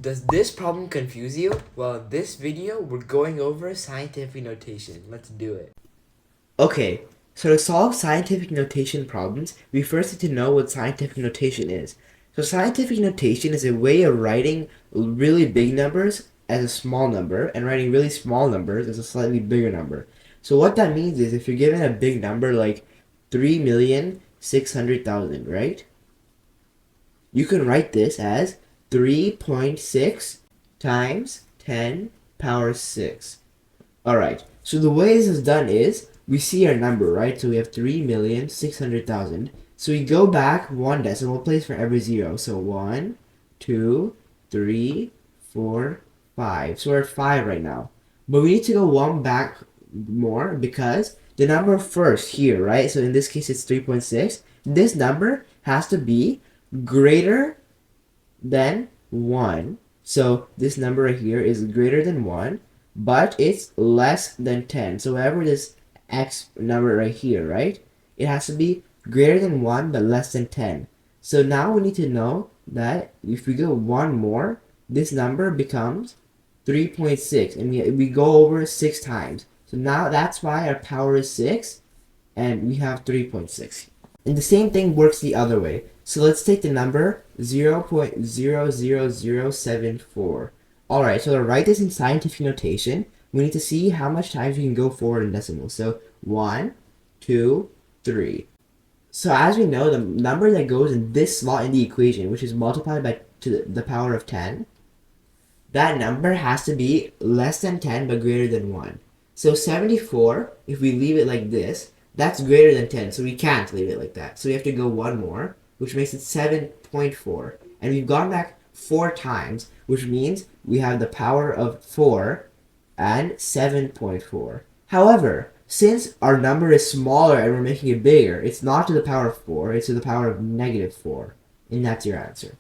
Does this problem confuse you? Well, in this video, we're going over scientific notation. Let's do it. Okay, so to solve scientific notation problems, we first need to know what scientific notation is. So scientific notation is a way of writing really big numbers as a small number and writing really small numbers as a slightly bigger number. So what that means is if you're given a big number like 3,600,000, right? You can write this as 3.6 times 10 power 6. Alright, so the way this is done is, we see our number, right? So we have 3,600,000. So we go back one decimal place for every zero. So 1, 2, 3, 4, 5. So we're at 5 right now. But we need to go one back more because the number first here, right? So in this case it's 3.6. This number has to be greater than 1. So this number right here is greater than 1, but it's less than 10. So whatever this x number right here, right? It has to be greater than 1 but less than 10. So now we need to know that if we go one more, this number becomes 3.6, and we go over 6 times. So now that's why our power is 6 and we have 3.6. And the same thing works the other way. So let's take the number 0.00074. Alright, so to write this in scientific notation, we need to see how much times we can go forward in decimals. So 1, 2, 3. So as we know, the number that goes in this slot in the equation, which is multiplied by to the power of 10, that number has to be less than 10 but greater than 1. So 74, if we leave it like this, that's greater than 10, so we can't leave it like that. So we have to go one more, which makes it 7.4. And we've gone back 4 times, which means we have the power of 4 and 7.4. However, since our number is smaller and we're making it bigger, it's not to the power of 4, it's to the power of negative 4. And that's your answer.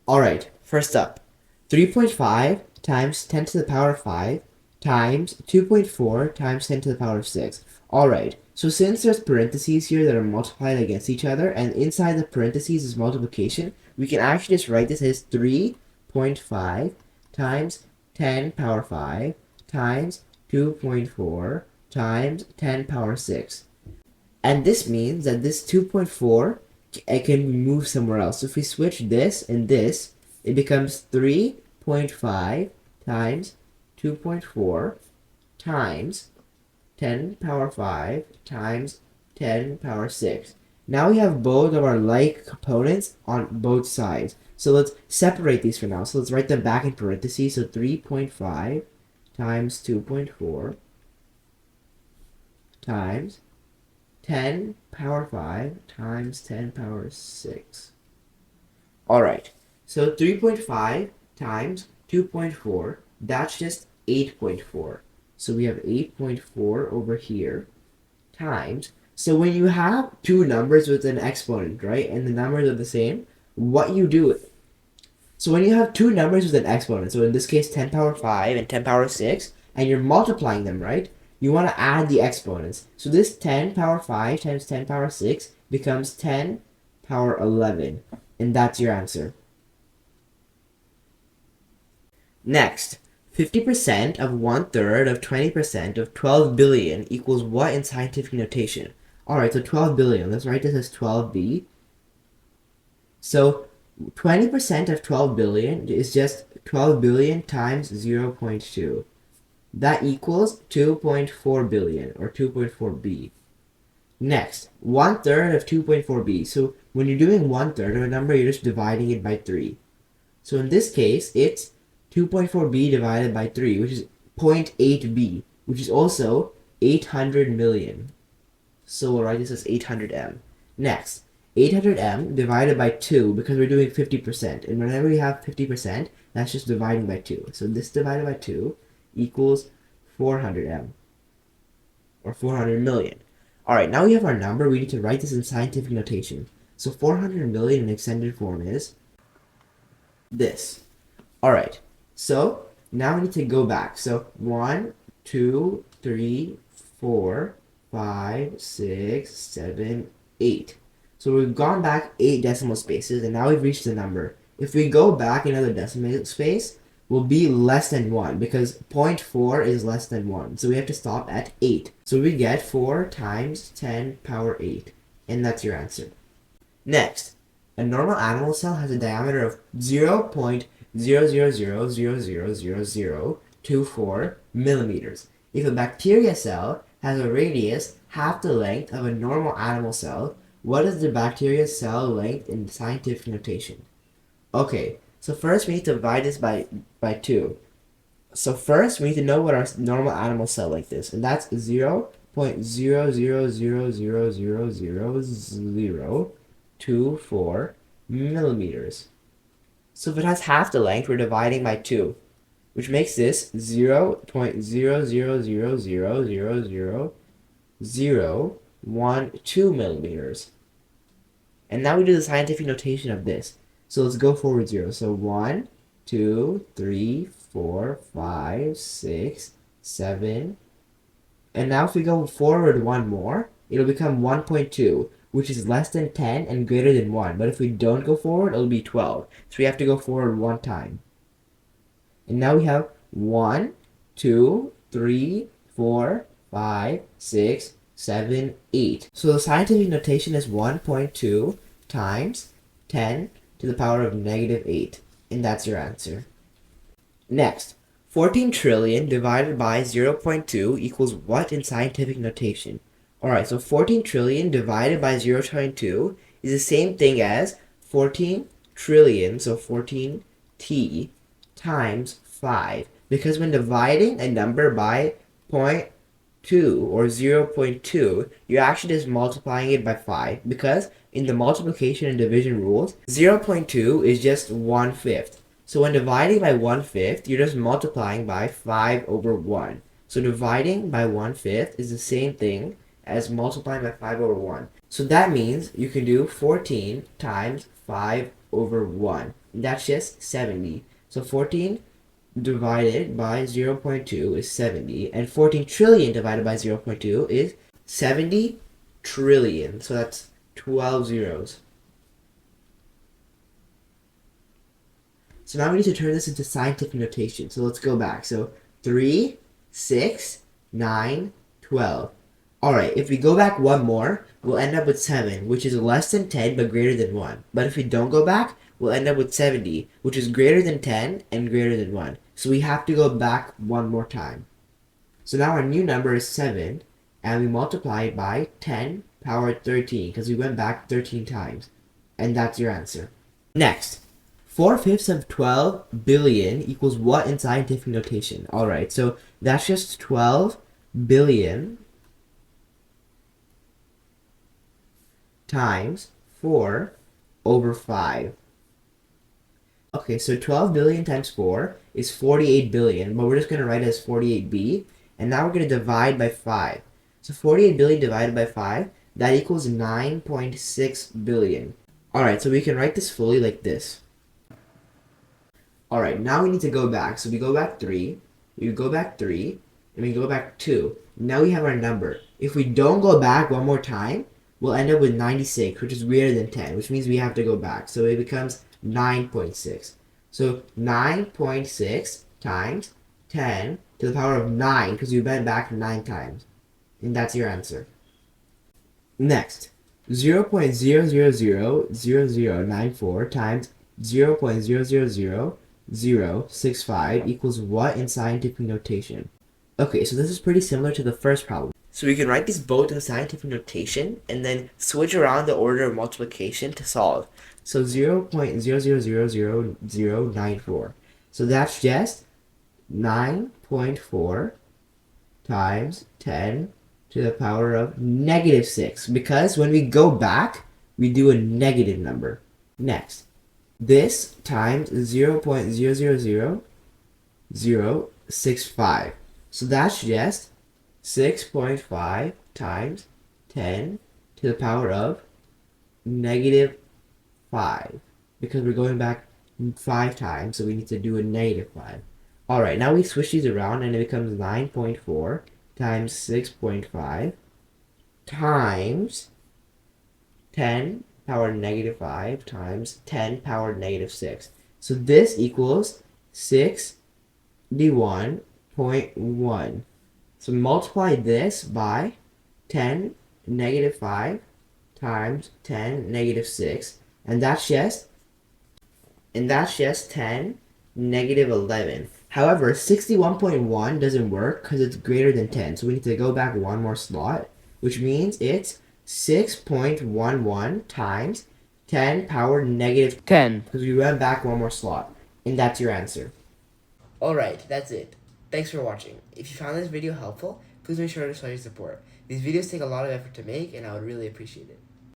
Alright, first up, 3.5 times 10 to the power of 5 times 2.4 times 10 to the power of 6. Alright, so since there's parentheses here that are multiplied against each other, and inside the parentheses is multiplication, we can actually just write this as 3.5 times 10 power 5 times 2.4 times 10 power 6. And this means that this 2.4 can be moved somewhere else. So if we switch this and this, it becomes 3.5 times 2.4 times 10 power 5 times 10 power 6. Now we have both of our like components on both sides. So let's separate these for now. So let's write them back in parentheses. So 3.5 times 2.4 times 10 power 5 times 10 power 6. Alright, so 3.5 times 2.4, that's just 8.4. So we have 8.4 over here times. So when you have two numbers with an exponent, right, and the numbers are the same, what you do. So when you have two numbers with an exponent, so in this case 10 power 5 and 10 power 6, and you're multiplying them, right, you want to add the exponents. So this 10 power 5 times 10 power 6 becomes 10 power 11. And that's your answer. Next, 50% of 1/3 of 20% of 12 billion equals what in scientific notation? Alright, so 12 billion. Let's write this as 12b. So 20% of 12 billion is just 12 billion times 0.2. That equals 2.4 billion, or 2.4b. Next, 1/3 of 2.4b. So when you're doing 1/3 of a number, you're just dividing it by 3. So in this case, it's 2.4b divided by 3, which is 0.8b, which is also 800 million. So we'll write this as 800m. Next, 800m divided by 2, because we're doing 50%. And whenever we have 50%, that's just dividing by 2. So this divided by 2 equals 400m, or 400 million. Alright, now we have our number. We need to write this in scientific notation. So 400 million in extended form is this. Alright, so now we need to go back. So 1, 2, 3, 4, 5, 6, 7, 8. So we've gone back 8 decimal spaces, and now we've reached the number. If we go back another decimal space, will be less than 1 because 0.4 is less than 1. So we have to stop at 8. So we get 4 times 10 power 8. And that's your answer. Next, a normal animal cell has a diameter of 0.000000024 millimeters. If a bacteria cell has a radius half the length of a normal animal cell, what is the bacteria cell length in scientific notation? Okay, so first we need to divide this by 2. So first we need to know what our normal animal cell length is, and that's 0.000000024 millimeters. So if it has half the length, we're dividing by 2, which makes this 0.000000012 millimeters. And now we do the scientific notation of this. So let's go forward 0. So 1, 2, 3, 4, 5, 6, 7. And now if we go forward 1 more, it'll become 1.2, which is less than 10 and greater than 1. But if we don't go forward, it'll be 12. So we have to go forward 1 time. And now we have 1, 2, 3, 4, 5, 6, 7, 8. So the scientific notation is 1.2 times 10 to the power of negative 8. And that's your answer. Next, 14 trillion divided by 0.2 equals what in scientific notation? Alright, so 14 trillion divided by 0.2 is the same thing as 14 trillion, so 14t, times 5. Because when dividing a number by 0.2 or 0.2, you're actually just multiplying it by 5. Because in the multiplication and division rules, 0.2 is just 1/5. So when dividing by 1/5, you're just multiplying by 5 over 1. So dividing by 1/5 is the same thing as multiplying by 5 over 1. So that means you can do 14 times 5 over 1. And that's just 70. So 14 divided by 0.2 is 70. And 14 trillion divided by 0.2 is 70 trillion. So that's 12 zeros. So now we need to turn this into scientific notation. So let's go back. So 3, 6, 9, 12. Alright, if we go back 1 more, we'll end up with 7, which is less than 10 but greater than 1. But if we don't go back, we'll end up with 70, which is greater than 10 and greater than 1. So we have to go back 1 more time. So now our new number is 7, and we multiply it by 10 power 13, because we went back 13 times. And that's your answer. Next, 4/5 of 12 billion equals what in scientific notation? Alright, so that's just 12 billion times 4 over 5. Okay, so 12 billion times 4 is 48 billion, but we're just going to write it as 48b. And now we're going to divide by 5. So 48 billion divided by 5, that equals 9.6 billion. Alright, so we can write this fully like this. Alright, now we need to go back. So we go back 3, we go back 3, and we go back 2. Now we have our number. If we don't go back 1 more time, we'll end up with 96, which is greater than 10, which means we have to go back. So it becomes 9.6. So 9.6 times 10 to the power of 9, because we went back 9 times. And that's your answer. Next, 0.0000094 times 0.000065 equals what in scientific notation? Okay, so this is pretty similar to the first problem. So we can write these both in scientific notation and then switch around the order of multiplication to solve. So 0.0000094. So that's just 9.4 times 10 to the power of negative 6. Because when we go back, we do a negative number. Next, this times 0.000065. So that's just 6.5 times 10 to the power of negative 5. Because we're going back 5 times, so we need to do a negative 5. Alright, now we switch these around and it becomes 9.4 times 6.5 times 10 power negative 5 times 10 power negative 6. So this equals 61.1. So multiply this by 10 negative 5 times 10 negative 6, and that's just 10 negative 11. However, 61.1 doesn't work because it's greater than 10. So we need to go back one more slot, which means it's 6.11 times 10 power negative 10, because we went back one more slot. And that's your answer. Alright, that's it. Thanks for watching. If you found this video helpful, please make sure to show your support. These videos take a lot of effort to make, and I would really appreciate it.